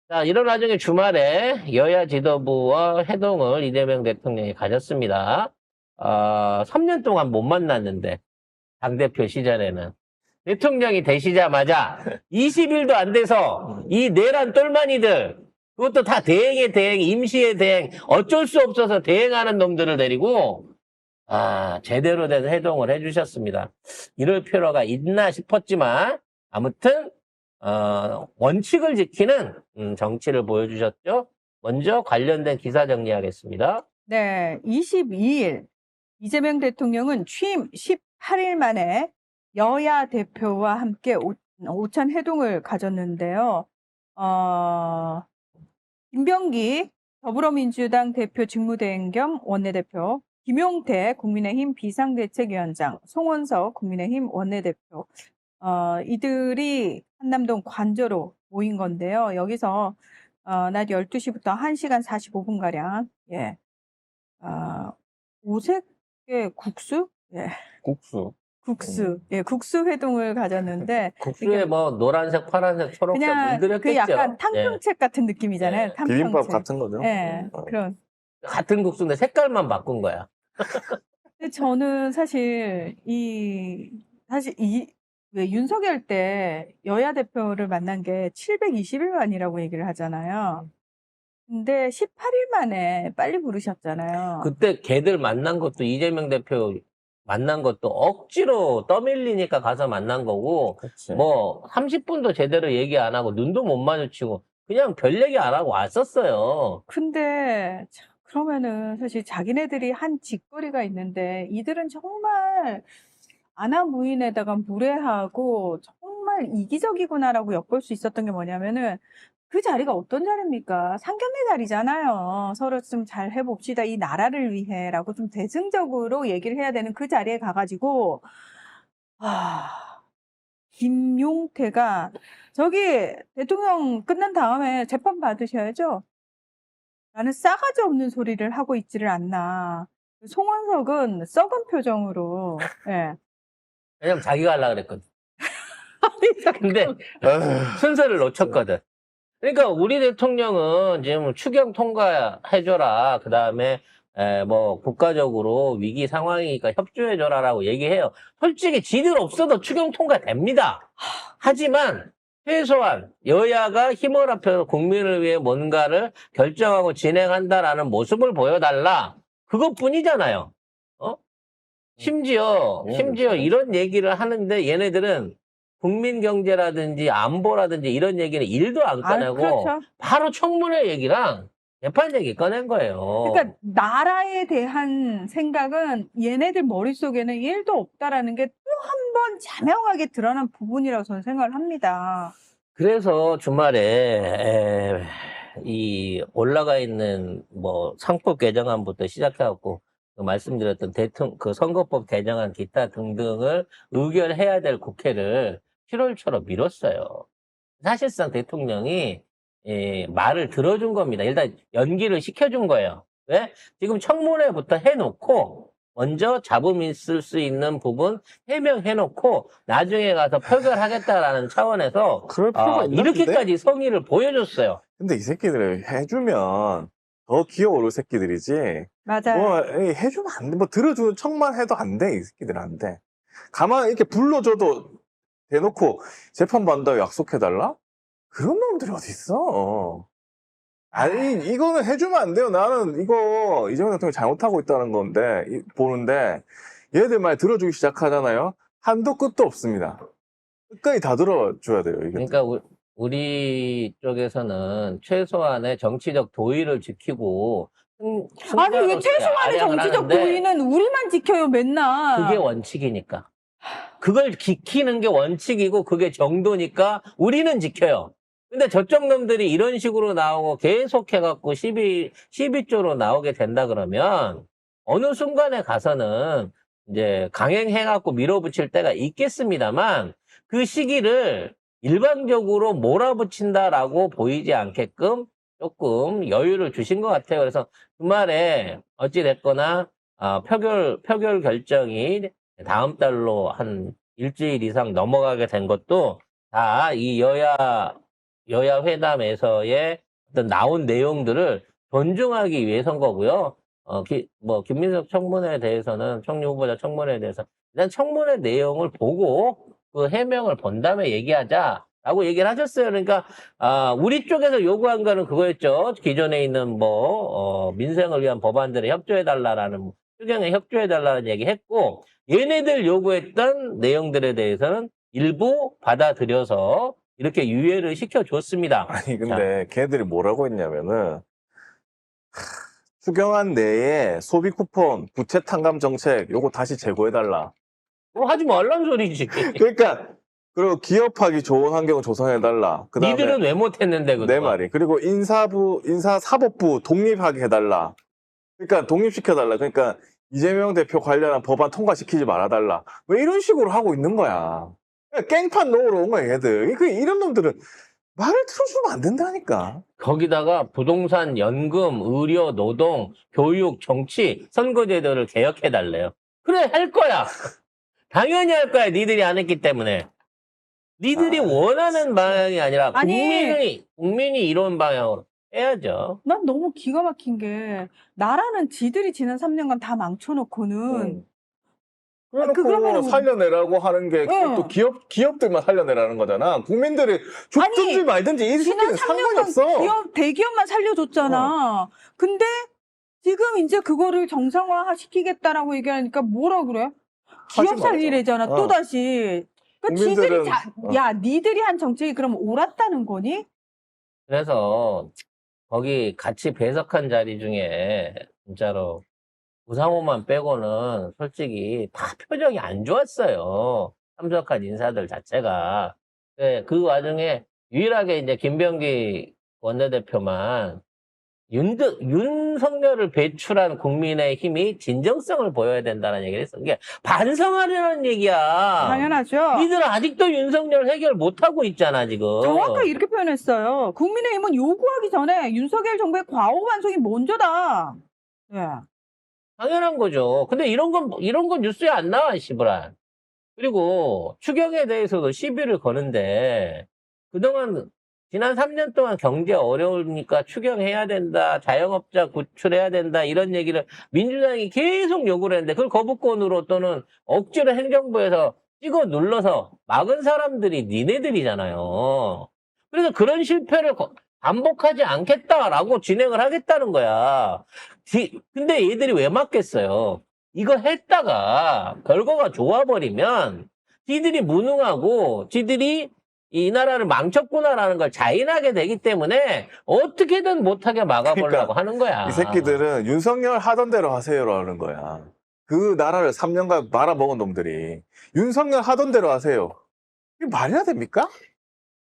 자, 이런 와중에 주말에 여야 지도부와 회동을 이재명 대통령이 가졌습니다. 3년 동안 못 만났는데, 당대표 시절에는. 대통령이 되시자마자 20일도 안 돼서 이 내란 똘마니들, 그것도 다 대행의 대행, 임시의 대행, 어쩔 수 없어서 대행하는 놈들을 데리고, 제대로 된 회동을 해주셨습니다. 이럴 필요가 있나 싶었지만, 아무튼, 원칙을 지키는 정치를 보여주셨죠. 먼저 관련된 기사 정리하겠습니다. 네, 22일 이재명 대통령은 취임 18일 만에 여야 대표와 함께 오찬 회동을 가졌는데요. 김병기 더불어민주당 대표 직무대행 겸 원내대표, 김용태 국민의힘 비상대책위원장, 송원석 국민의힘 원내대표, 이들이 한남동 관저로 모인 건데요. 여기서 낮 12시부터 1시간 45분가량, 예, 오색의 국수? 예, 국수. 국수. 예, 국수 회동을 가졌는데, 국수에 뭐 노란색, 파란색, 초록색 그냥 물들였겠죠. 그 약간 예. 탕평책 같은 느낌이잖아요. 예. 탕평책. 비빔밥 같은 거죠. 예, 그런. 같은 국수인데 색깔만 바꾼 거야. 근데 저는 사실 왜 윤석열 때 여야 대표를 만난 게 720일 만이라고 얘기를 하잖아요. 근데 18일 만에 빨리 부르셨잖아요. 그때 걔들 만난 것도 이재명 대표 만난 것도 억지로 떠밀리니까 가서 만난 거고, 그치. 뭐 30분도 제대로 얘기 안 하고 눈도 못 마주치고 그냥 별 얘기 안 하고 왔었어요. 근데 그러면은 사실 자기네들이 한 짓거리가 있는데 이들은 정말 아나무인에다가 무례하고 정말 이기적이구나라고 엿볼 수 있었던 게 뭐냐면은 그 자리가 어떤 자리입니까? 상견례 자리잖아요. 서로 좀 잘 해봅시다. 이 나라를 위해라고 좀 대승적으로 얘기를 해야 되는 그 자리에 가가지고 김용태가 저기 대통령 끝난 다음에 재판 받으셔야죠. 나는 싸가지 없는 소리를 하고 있지를 않나. 송원석은 썩은 표정으로, 예. 왜냐면 자기가 하려고 그랬거든. 근데 순서를 놓쳤거든. 그러니까 우리 대통령은 지금 추경 통과해줘라. 그 다음에 뭐 국가적으로 위기 상황이니까 협조해줘라라고 얘기해요. 솔직히 지들 없어도 추경 통과됩니다. 하지만 최소한 여야가 힘을 합해서 국민을 위해 뭔가를 결정하고 진행한다라는 모습을 보여달라. 그것뿐이잖아요. 심지어 이런 얘기를 하는데 얘네들은 국민 경제라든지 안보라든지 이런 얘기는 일도 안 꺼내고 그렇죠. 바로 청문회 얘기랑 재판 얘기 꺼낸 거예요. 그러니까 나라에 대한 생각은 얘네들 머릿속에는 1도 없다라는 게 또 한 번 자명하게 드러난 부분이라고 저는 생각을 합니다. 그래서 주말에 이 올라가 있는 뭐 상법 개정안부터 시작해갖고 그 말씀드렸던 그 선거법 개정안 기타 등등을 의결해야 될 국회를 7월 초로 미뤘어요. 사실상 대통령이 말을 들어준 겁니다. 일단 연기를 시켜준 거예요. 왜? 지금 청문회부터 해놓고 먼저 잡음 있을 수 있는 부분 해명해놓고 나중에 가서 표결하겠다라는 차원에서 그럴 필요가 있나 이렇게까지 성의를 보여줬어요. 근데 이 새끼들 해주면 더 기어오를 새끼들이지. 맞아요. 뭐 해주면 안 돼. 뭐 들어주는 척만 해도 안 돼. 이 새끼들 안 돼. 가만 이렇게 불러줘도 대놓고 재판받는다고 약속해달라? 그런 놈들이 어딨어. 아니 이거는 해주면 안 돼요. 나는 이거 이재명 대통령이 잘못하고 있다는 건데 보는데 얘들 말 들어주기 시작하잖아요. 한도 끝도 없습니다. 끝까지 다 들어줘야 돼요. 이게. 그러니까 우리 쪽에서는 최소한의 정치적 도의를 지키고 아니 왜 최소한의 아량을 정치적 하는데 도의는 우리만 지켜요 맨날. 그게 원칙이니까. 그걸 지키는 게 원칙이고 그게 정도니까 우리는 지켜요. 근데 저쪽 놈들이 이런 식으로 나오고 계속 해갖고 12조로 나오게 된다 그러면 어느 순간에 가서는 이제 강행해갖고 밀어붙일 때가 있겠습니다만 그 시기를 일방적으로 몰아붙인다라고 보이지 않게끔 조금 여유를 주신 것 같아요. 그래서 주말에 어찌됐거나 표결 결정이 다음 달로 한 일주일 이상 넘어가게 된 것도 다 이 여야 여야 회담에서의 어떤 나온 내용들을 존중하기 위해서인 거고요. 김민석 청문회에 대해서는, 총리 후보자 청문회에 대해서, 일단 청문회 내용을 보고 그 해명을 본 다음에 얘기하자라고 얘기를 하셨어요. 그러니까, 우리 쪽에서 요구한 거는 그거였죠. 기존에 있는 민생을 위한 법안들에 협조해달라라는, 추경에 협조해달라는 얘기 했고, 얘네들 요구했던 내용들에 대해서는 일부 받아들여서 이렇게 유예를 시켜줬습니다. 아니, 근데 걔들이 뭐라고 했냐면은, 추경안 내에 소비 쿠폰, 부채 탕감 정책, 요거 다시 재고해달라. 하지 말란 소리지. 그러니까, 그리고 기업하기 좋은 환경을 조성해달라. 그 다음에, 니들은 왜 못했는데, 그거. 내 말이. 그리고 인사사법부 독립하게 해달라. 그러니까 독립시켜달라. 그러니까 이재명 대표 관련한 법안 통과시키지 말아달라. 왜 이런 식으로 하고 있는 거야. 그러니까 깽판 놓으러 온 거야, 얘들. 이런 놈들은 말을 들어주면 안 된다니까. 거기다가 부동산, 연금, 의료, 노동, 교육, 정치, 선거제도를 개혁해달래요. 그래, 할 거야. 당연히 할 거야. 니들이 안 했기 때문에. 니들이 원하는 방향이 아니라 국민이 이런 방향으로 해야죠. 난 너무 기가 막힌 게 나라는 지들이 지난 3년간 다 망쳐놓고는 그래놓고 그러면은 살려내라고 하는 게 또 기업들만 살려내라는 거잖아. 국민들이 죽든지 말든지 이 지난 새끼는 상관이 없어. 3년간 대기업만 살려줬잖아. 근데 지금 이제 그거를 정상화 시키겠다라고 얘기하니까 뭐라 그래? 기업 하지 살리래잖아, 말자. 또다시. 그러니까 국민들은, 니들이 한 정책이 그럼 옳았다는 거니? 그래서 거기 같이 배석한 자리 중에 진짜로 우상호만 빼고는 솔직히 다 표정이 안 좋았어요. 참석한 인사들 자체가. 그 와중에 유일하게 이제 김병기 원내대표만 윤석열을 배출한 국민의힘이 진정성을 보여야 된다는 얘기를 했어. 이게 반성하려는 얘기야. 당연하죠. 니들 아직도 윤석열 해결 못하고 있잖아, 지금. 정확하게 이렇게 표현했어요. 국민의힘은 요구하기 전에 윤석열 정부의 과오 반성이 먼저다. 네. 당연한 거죠. 근데 이런 건 뉴스에 안 나와, 씨부란. 그리고 추경에 대해서도 시비를 거는데, 그동안, 지난 3년 동안 경제 어려우니까 추경해야 된다, 자영업자 구출해야 된다, 이런 얘기를 민주당이 계속 요구를 했는데, 그걸 거부권으로 또는 억지로 행정부에서 찍어 눌러서 막은 사람들이 니네들이잖아요. 그래서 그런 실패를 반복하지 않겠다라고 진행을 하겠다는 거야. 근데 얘들이 왜 막겠어요? 이거 했다가 결과가 좋아버리면 지들이 무능하고 지들이 이 나라를 망쳤구나라는 걸 자인하게 되기 때문에 어떻게든 못하게 막아보려고 하는 거야. 이 새끼들은 윤석열 하던 대로 하세요라는 거야. 그 나라를 3년간 말아먹은 놈들이 윤석열 하던 대로 하세요. 이게 말이나 됩니까?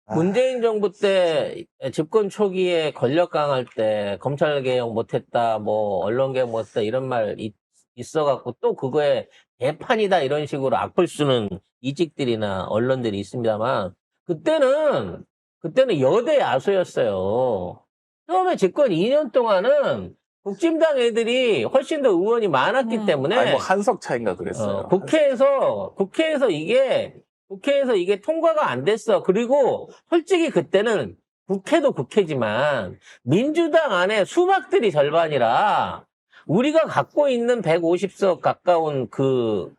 문재인 정부 때 집권 초기에 권력 강할 때 검찰 개혁 못했다, 언론 개혁 못했다 이런 말 있어갖고 또 그거에 개판이다 이런 식으로 악플 쓰는 이직들이나 언론들이 있습니다만 그때는 여대 야수였어요. 처음에 집권 2년 동안은 국진당 애들이 훨씬 더 의원이 많았기 때문에 아니 한석 차인가 그랬어요. 국회에서 이게 통과가 안 됐어. 그리고 솔직히 그때는 국회도 국회지만 민주당 안에 수박들이 절반이라 우리가 갖고 있는 150석 가까운 그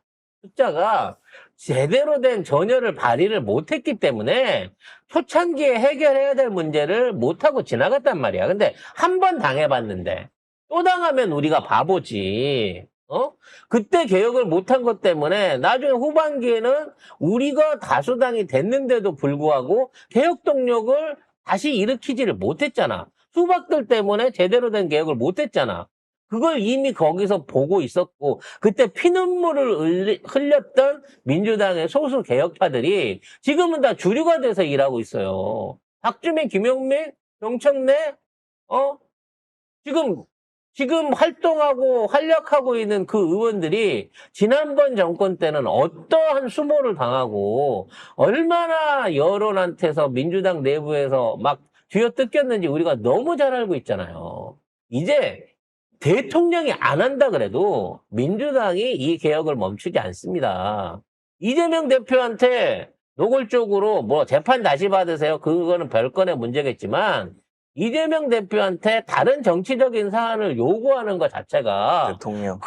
숫자가 제대로 된 전열을 발휘를 못했기 때문에 초창기에 해결해야 될 문제를 못하고 지나갔단 말이야. 근데 한 번 당해봤는데 또 당하면 우리가 바보지. 그때 개혁을 못한 것 때문에 나중에 후반기에는 우리가 다수당이 됐는데도 불구하고 개혁 동력을 다시 일으키지를 못했잖아. 수박들 때문에 제대로 된 개혁을 못했잖아. 그걸 이미 거기서 보고 있었고 그때 피눈물을 흘렸던 민주당의 소수 개혁파들이 지금은 다 주류가 돼서 일하고 있어요. 박주민, 김용민, 정청래, 지금 활동하고 활약하고 있는 그 의원들이 지난번 정권 때는 어떠한 수모를 당하고 얼마나 여론한테서 민주당 내부에서 막 쥐어뜯겼는지 우리가 너무 잘 알고 있잖아요. 이제 대통령이 안 한다 그래도 민주당이 이 개혁을 멈추지 않습니다. 이재명 대표한테 노골적으로 뭐 재판 다시 받으세요. 그거는 별건의 문제겠지만 이재명 대표한테 다른 정치적인 사안을 요구하는 것 자체가 대통령.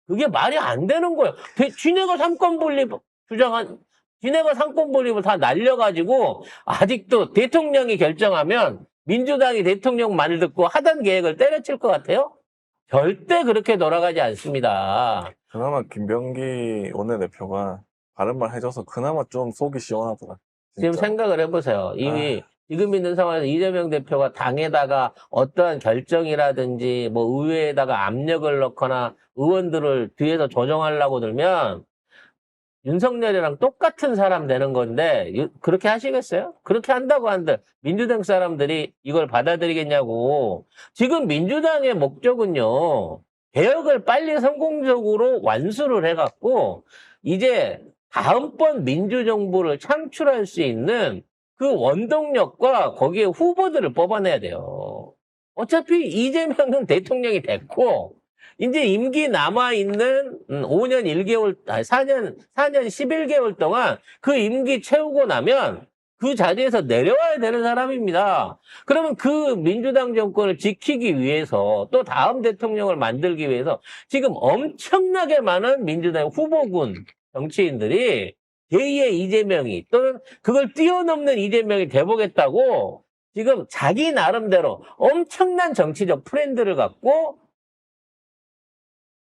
그게 말이 안 되는 거예요. 지네가 삼권 분립 주장한, 지네가 삼권 분립을 다 날려가지고 아직도 대통령이 결정하면 민주당이 대통령 말 듣고 하던 계획을 때려칠 것 같아요? 절대 그렇게 돌아가지 않습니다. 그나마 김병기 원내대표가 바른 말 해줘서 그나마 좀 속이 시원하더라. 지금 진짜. 생각을 해보세요. 이미 지금 있는 상황에서 이재명 대표가 당에다가 어떠한 결정이라든지 뭐 의회에다가 압력을 넣거나 의원들을 뒤에서 조정하려고 들면 윤석열이랑 똑같은 사람 되는 건데 그렇게 하시겠어요? 그렇게 한다고 한들 민주당 사람들이 이걸 받아들이겠냐고. 지금 민주당의 목적은요. 개혁을 빨리 성공적으로 완수를 해갖고 이제 다음번 민주정부를 창출할 수 있는 그 원동력과 거기에 후보들을 뽑아내야 돼요. 어차피 이재명은 대통령이 됐고 이제 임기 남아있는 5년 1개월, 4년 11개월 동안 그 임기 채우고 나면 그 자리에서 내려와야 되는 사람입니다. 그러면 그 민주당 정권을 지키기 위해서 또 다음 대통령을 만들기 위해서 지금 엄청나게 많은 민주당 후보군 정치인들이 제2의 이재명이 또는 그걸 뛰어넘는 이재명이 돼보겠다고 지금 자기 나름대로 엄청난 정치적 프렌드를 갖고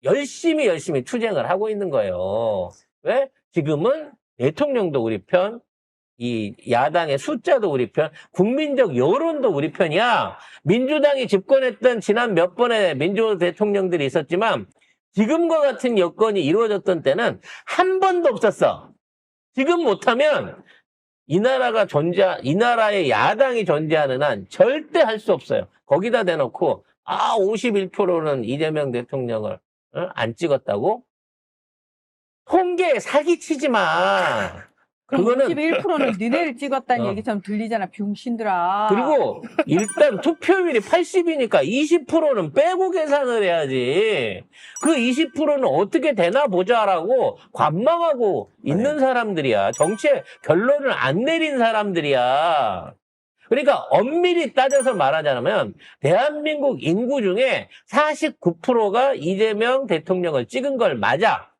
열심히 투쟁을 하고 있는 거예요. 왜? 지금은 대통령도 우리 편, 이 야당의 숫자도 우리 편, 국민적 여론도 우리 편이야. 민주당이 집권했던 지난 몇 번의 민주 대통령들이 있었지만 지금과 같은 여건이 이루어졌던 때는 한 번도 없었어. 지금 못하면 이 나라의 야당이 존재하는 한 절대 할 수 없어요. 거기다 대놓고 51%는 이재명 대통령을 안 찍었다고? 통계 사기치지 마. 그럼 그거는 51%는 니네를 찍었다는 어. 얘기처럼 들리잖아, 병신들아. 그리고 일단 투표율이 80이니까 20%는 빼고 계산을 해야지. 그 20%는 어떻게 되나 보자라고 관망하고 있는 사람들이야. 정치에 결론을 안 내린 사람들이야. 그러니까 엄밀히 따져서 말하자면 대한민국 인구 중에 49%가 이재명 대통령을 찍은 걸 맞아.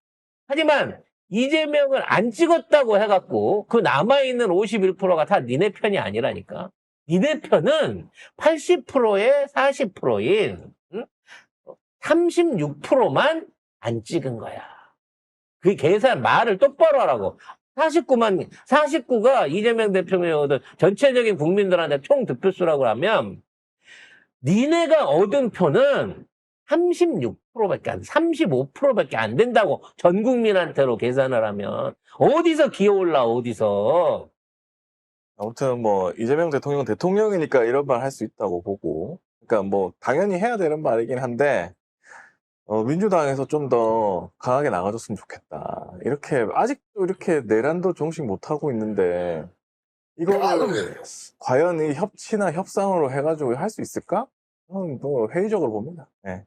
하지만 이재명을 안 찍었다고 해갖고 그 남아있는 51%가 다 니네 편이 아니라니까. 니네 편은 80%에 40%인 36%만 안 찍은 거야. 그 계산 말을 똑바로 하라고. 49가 이재명 대통령이거든. 전체적인 국민들한테 총 득표수라고 하면 니네가 얻은 표는 35%밖에 안 된다고. 전 국민한테로 계산을 하면. 어디서 기어올라, 어디서. 아무튼 뭐 이재명 대통령은 대통령이니까 이런 말 할 수 있다고 보고, 그러니까 뭐 당연히 해야 되는 말이긴 한데 민주당에서 좀 더 강하게 나가줬으면 좋겠다. 이렇게 아직도 이렇게 내란도 종식 못 하고 있는데 이거를 과연 이 협치나 협상으로 해가지고 할 수 있을까? 저는 뭐 회의적으로 봅니다. 네.